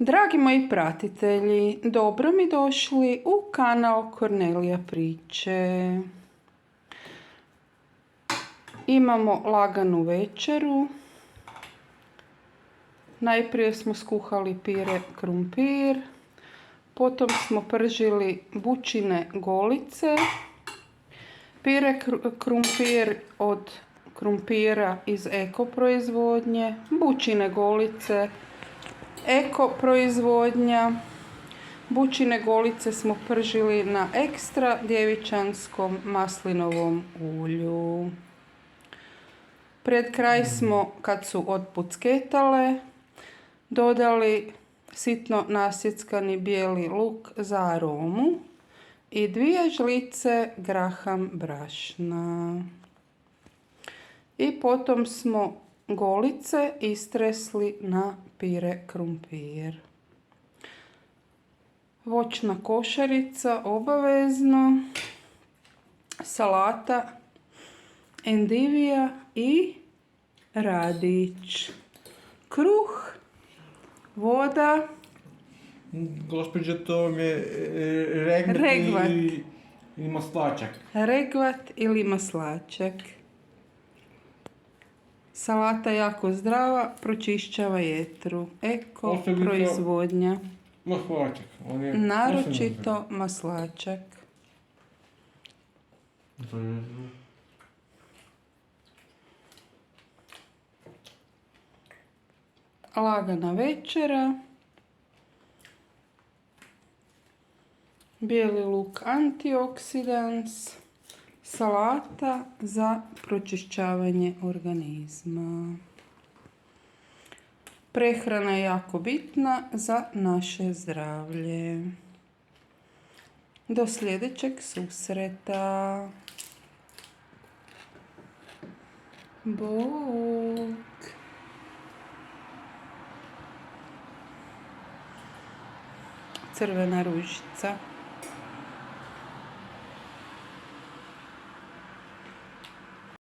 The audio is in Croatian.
Dragi moji pratitelji, dobro mi došli u kanal Kornelija priče. Imamo laganu večeru. Najprije smo skuhali pire krumpir, potom smo pržili bućine golice, pire krumpir od krumpira iz eko proizvodnje, bućine golice, eko proizvodnja. Bućine golice smo pržili na ekstra djevičanskom maslinovom ulju. Pred kraj smo, kad su otpucketale, dodali sitno nasjeckani bijeli luk za aromu i 2 žlice graham brašna. I potom smo golice istresli na pire krumpir. Voćna košarica obavezno, salata, endivija i radić. Kruh, voda. Gospođo, to vam je Regvat. i maslačak. Regvat ili maslačak. Salata jako zdrava, pročišćava jetru. Eko proizvodnja. Maslačak. Naročito maslačak. Lagana večera. Bijeli luk antioksidans. Salata za pročišćavanje organizma. Prehrana je jako bitna za naše zdravlje. Do sljedećeg susreta. Bog. Crvena ružica.